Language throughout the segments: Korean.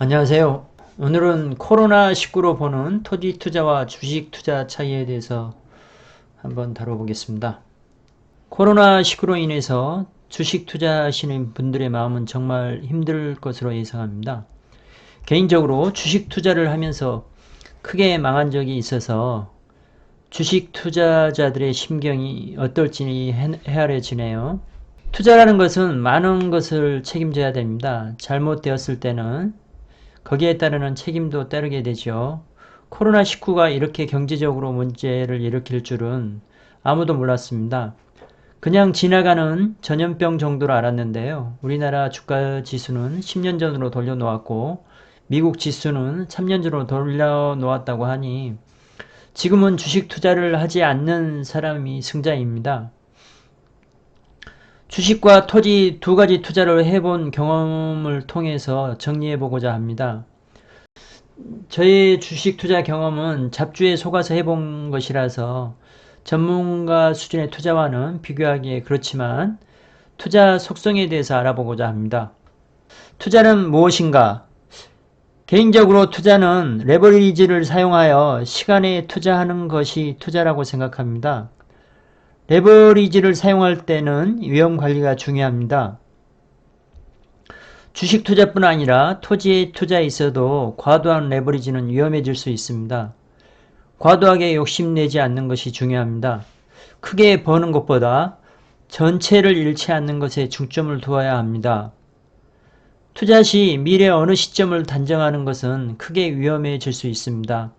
안녕하세요. 오늘은 코로나19로 보는 토지 투자와 주식 투자 차이에 대해서 한번 다뤄보겠습니다. 코로나19로 인해서 주식 투자하시는 분들의 마음은 정말 힘들 것으로 예상합니다. 개인적으로 주식 투자를 하면서 크게 망한 적이 있어서 주식 투자자들의 심경이 어떨지 헤아려지네요. 투자라는 것은 많은 것을 책임져야 됩니다. 잘못되었을 때는 거기에 따르는 책임도 따르게 되죠. 코로나19가 이렇게 경제적으로 문제를 일으킬 줄은 아무도 몰랐습니다. 그냥 지나가는 전염병 정도로 알았는데요. 우리나라 주가 지수는 10년 전으로 돌려놓았고 미국 지수는 3년 전으로 돌려놓았다고 하니 지금은 주식 투자를 하지 않는 사람이 승자입니다. 주식과 토지 두 가지 투자를 해본 경험을 통해서 정리해보고자 합니다. 저의 주식 투자 경험은 잡주에 속아서 해본 것이라서 전문가 수준의 투자와는 비교하기에 그렇지만 투자 속성에 대해서 알아보고자 합니다. 투자는 무엇인가? 개인적으로 투자는 레버리지를 사용하여 시간에 투자하는 것이 투자라고 생각합니다. 레버리지를 사용할 때는 위험 관리가 중요합니다. 주식 투자뿐 아니라 토지에 투자에 있어도 과도한 레버리지는 위험해질 수 있습니다. 과도하게 욕심내지 않는 것이 중요합니다. 크게 버는 것보다 전체를 잃지 않는 것에 중점을 두어야 합니다. 투자 시 미래 어느 시점을 단정하는 것은 크게 위험해질 수 있습니다.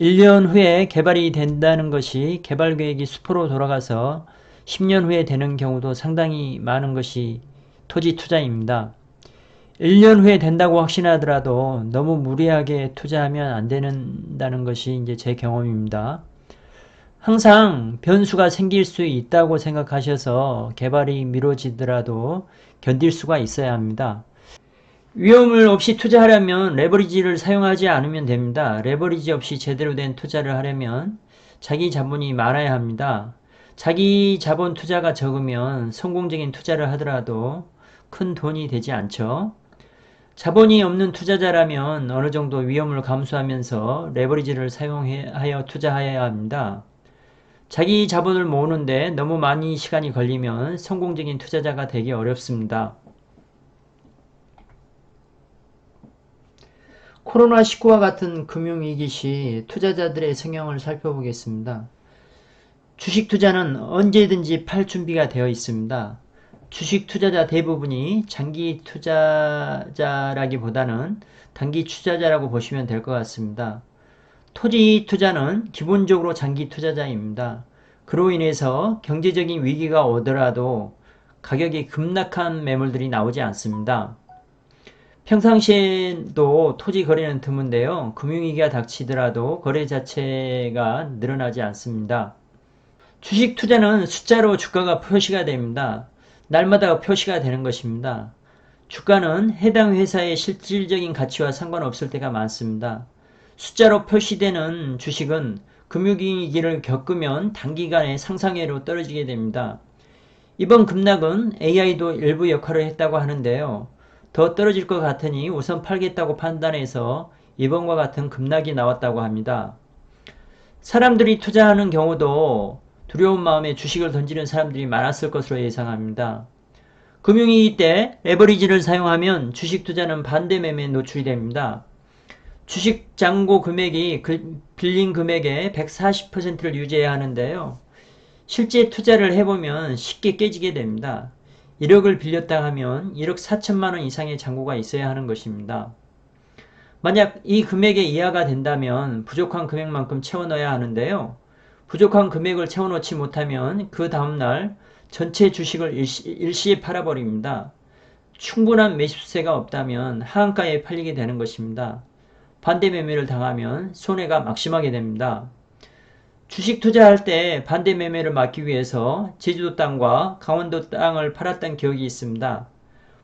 1년 후에 개발이 된다는 것이 개발 계획이 수포로 돌아가서 10년 후에 되는 경우도 상당히 많은 것이 토지 투자입니다. 1년 후에 된다고 확신하더라도 너무 무리하게 투자하면 안 된다는 것이 이제 제 경험입니다. 항상 변수가 생길 수 있다고 생각하셔서 개발이 미뤄지더라도 견딜 수가 있어야 합니다. 위험을 없이 투자하려면 레버리지를 사용하지 않으면 됩니다. 레버리지 없이 제대로 된 투자를 하려면 자기 자본이 많아야 합니다. 자기 자본 투자가 적으면 성공적인 투자를 하더라도 큰 돈이 되지 않죠. 자본이 없는 투자자라면 어느 정도 위험을 감수하면서 레버리지를 사용하여 투자해야 합니다. 자기 자본을 모으는데 너무 많이 시간이 걸리면 성공적인 투자자가 되기 어렵습니다. 코로나19와 같은 금융위기 시 투자자들의 성향을 살펴보겠습니다. 주식 투자는 언제든지 팔 준비가 되어 있습니다. 주식 투자자 대부분이 장기 투자자라기보다는 단기 투자자라고 보시면 될 것 같습니다. 토지 투자는 기본적으로 장기 투자자입니다. 그로 인해서 경제적인 위기가 오더라도 가격이 급락한 매물들이 나오지 않습니다. 평상시에도 토지 거래는 드문데요. 금융위기가 닥치더라도 거래 자체가 늘어나지 않습니다. 주식 투자는 숫자로 주가가 표시가 됩니다. 날마다 표시가 되는 것입니다. 주가는 해당 회사의 실질적인 가치와 상관없을 때가 많습니다. 숫자로 표시되는 주식은 금융위기를 겪으면 단기간에 상상외로 떨어지게 됩니다. 이번 급락은 AI도 일부 역할을 했다고 하는데요. 더 떨어질 것 같으니 우선 팔겠다고 판단해서 이번과 같은 급락이 나왔다고 합니다. 사람들이 투자하는 경우도 두려운 마음에 주식을 던지는 사람들이 많았을 것으로 예상합니다. 금융위기 때 레버리지를 사용하면 주식 투자는 반대 매매에 노출이 됩니다. 주식 잔고 금액이 빌린 금액의 140%를 유지해야 하는데요. 실제 투자를 해보면 쉽게 깨지게 됩니다. 1억을 빌렸다 하면 1억 4천만 원 이상의 잔고가 있어야 하는 것입니다. 만약 이 금액에 이하가 된다면 부족한 금액만큼 채워 넣어야 하는데요. 부족한 금액을 채워놓지 못하면 그 다음날 전체 주식을 일시에 팔아버립니다. 충분한 매수세가 없다면 하한가에 팔리게 되는 것입니다. 반대 매매를 당하면 손해가 막심하게 됩니다. 주식 투자할 때 반대 매매를 막기 위해서 제주도 땅과 강원도 땅을 팔았던 기억이 있습니다.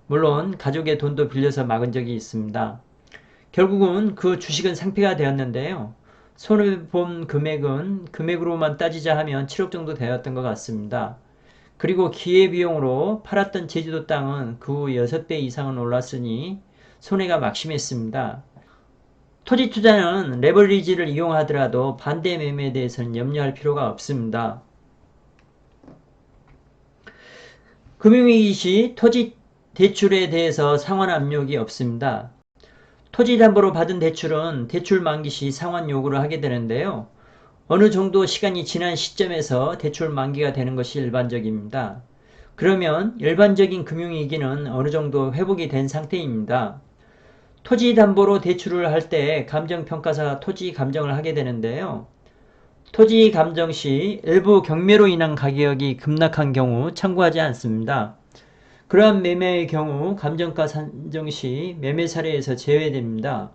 물론 가족의 돈도 빌려서 막은 적이 있습니다. 결국은 그 주식은 상폐가 되었는데요. 손해본 금액으로만 따지자 하면 7억 정도 되었던 것 같습니다. 그리고 기회비용으로 팔았던 제주도 땅은 그 후 6배 이상은 올랐으니 손해가 막심했습니다. 토지 투자는 레버리지를 이용하더라도 반대 매매에 대해서는 염려할 필요가 없습니다. 금융위기 시 토지 대출에 대해서 상환 압력이 없습니다. 토지 담보로 받은 대출은 대출 만기 시 상환 요구를 하게 되는데요. 어느 정도 시간이 지난 시점에서 대출 만기가 되는 것이 일반적입니다. 그러면 일반적인 금융위기는 어느 정도 회복이 된 상태입니다. 토지 담보로 대출을 할 때 감정평가사가 토지 감정을 하게 되는데요. 토지 감정 시 일부 경매로 인한 가격이 급락한 경우 청구하지 않습니다. 그러한 매매의 경우 감정가 산정 시 매매 사례에서 제외됩니다.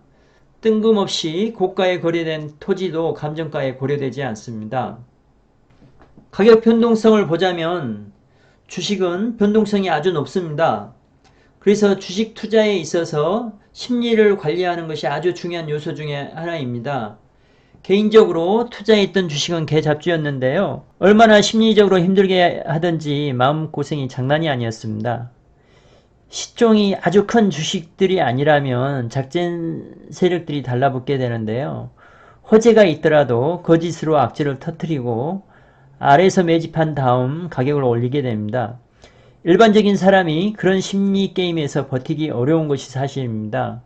뜬금없이 고가에 거래된 토지도 감정가에 고려되지 않습니다. 가격 변동성을 보자면 주식은 변동성이 아주 높습니다. 그래서 주식 투자에 있어서 심리를 관리하는 것이 아주 중요한 요소 중에 하나입니다. 개인적으로 투자했던 주식은 개잡주였는데요. 얼마나 심리적으로 힘들게 하든지 마음고생이 장난이 아니었습니다. 시총이 아주 큰 주식들이 아니라면 작전 세력들이 달라붙게 되는데요. 호재가 있더라도 거짓으로 악재를 터뜨리고 아래에서 매집한 다음 가격을 올리게 됩니다. 일반적인 사람이 그런 심리 게임에서 버티기 어려운 것이 사실입니다.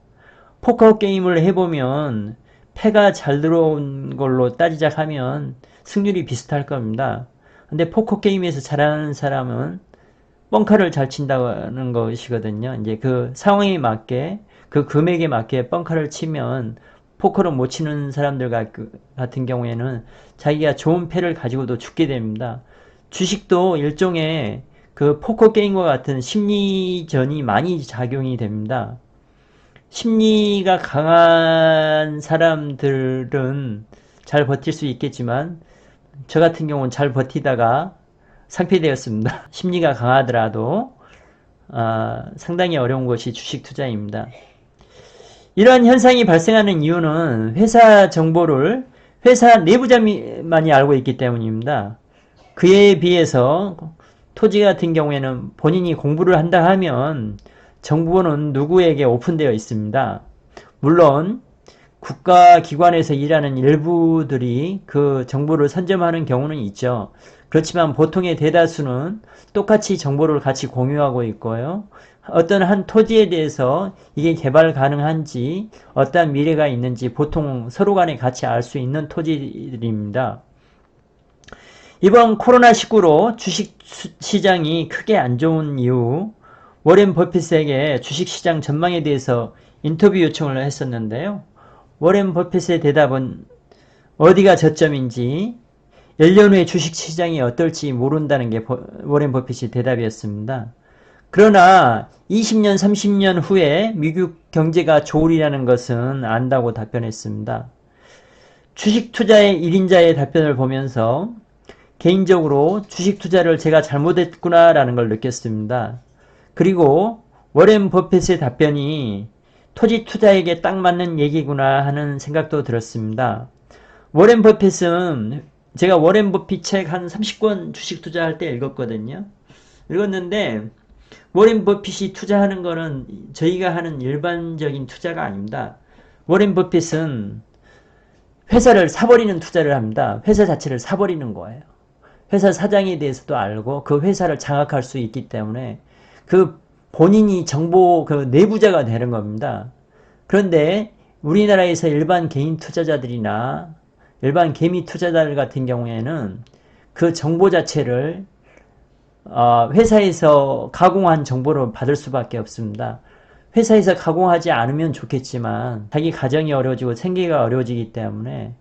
포커 게임을 해보면 패가 잘 들어온 걸로 따지자 하면 승률이 비슷할 겁니다. 근데 포커 게임에서 잘하는 사람은 뻥카를 잘 친다는 것이거든요. 이제 그 상황에 맞게 그 금액에 맞게 뻥카를 치면 포커를 못 치는 사람들 같은 경우에는 자기가 좋은 패를 가지고도 죽게 됩니다. 주식도 일종의 그 포커 게임과 같은 심리전이 많이 작용이 됩니다. 심리가 강한 사람들은 잘 버틸 수 있겠지만 저 같은 경우는 잘 버티다가 상폐되었습니다. 심리가 강하더라도 상당히 어려운 것이 주식 투자입니다. 이러한 현상이 발생하는 이유는 회사 정보를 회사 내부자만이 알고 있기 때문입니다. 그에 비해서 토지 같은 경우에는 본인이 공부를 한다 하면 정보는 누구에게 오픈되어 있습니다. 물론 국가기관에서 일하는 일부들이 그 정보를 선점하는 경우는 있죠. 그렇지만 보통의 대다수는 똑같이 정보를 같이 공유하고 있고요. 어떤 한 토지에 대해서 이게 개발 가능한지 어떤 미래가 있는지 보통 서로 간에 같이 알 수 있는 토지들입니다. 이번 코로나19로 주식시장이 크게 안 좋은 이후 워렌 버핏에게 주식시장 전망에 대해서 인터뷰 요청을 했었는데요. 워렌 버핏의 대답은 어디가 저점인지 1년 후에 주식시장이 어떨지 모른다는 게 워렌 버핏의 대답이었습니다. 그러나 20년, 30년 후에 미국 경제가 좋으리라는 것은 안다고 답변했습니다. 주식 투자의 1인자의 답변을 보면서 개인적으로 주식 투자를 제가 잘못했구나라는 걸 느꼈습니다. 그리고 워렌 버핏의 답변이 토지 투자에게 딱 맞는 얘기구나 하는 생각도 들었습니다. 워렌 버핏은 제가 워렌 버핏 책 한 30권 주식 투자할 때 읽었거든요. 읽었는데 워렌 버핏이 투자하는 거는 저희가 하는 일반적인 투자가 아닙니다. 워렌 버핏은 회사를 사버리는 투자를 합니다. 회사 자체를 사버리는 거예요. 회사 사장에 대해서도 알고 그 회사를 장악할 수 있기 때문에 그 본인이 정보 그 내부자가 되는 겁니다. 그런데 우리나라에서 일반 개인 투자자들이나 일반 개미 투자자들 같은 경우에는 그 정보 자체를 회사에서 가공한 정보를 받을 수밖에 없습니다. 회사에서 가공하지 않으면 좋겠지만 자기 가정이 어려워지고 생계가 어려워지기 때문에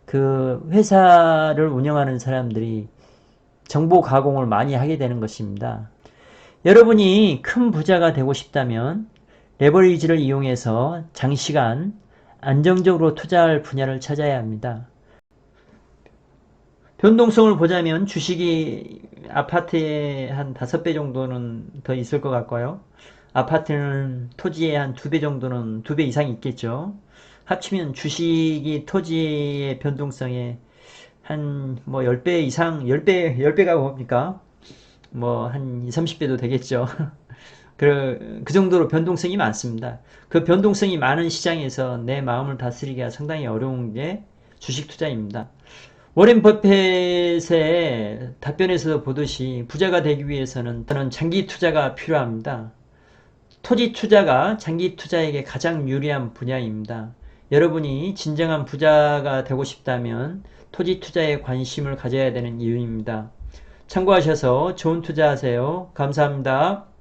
그 회사를 운영하는 사람들이 정보 가공을 많이 하게 되는 것입니다. 여러분이 큰 부자가 되고 싶다면 레버리지를 이용해서 장시간 안정적으로 투자할 분야를 찾아야 합니다. 변동성을 보자면 주식이 아파트에 한 5배 정도는 더 있을 것 같고요. 아파트는 토지에 한 2배 정도는 2배 이상 있겠죠. 합치면 주식이 토지의 변동성에 한 뭐 10배 이상, 10배가 뭡니까? 뭐 한 20, 30배도 되겠죠. 그 정도로 변동성이 많습니다. 그 변동성이 많은 시장에서 내 마음을 다스리기가 상당히 어려운 게 주식 투자입니다. 워렌 버핏의 답변에서도 보듯이 부자가 되기 위해서는 저는 장기 투자가 필요합니다. 토지 투자가 장기 투자에게 가장 유리한 분야입니다. 여러분이 진정한 부자가 되고 싶다면 토지 투자에 관심을 가져야 되는 이유입니다. 참고하셔서 좋은 투자하세요. 감사합니다.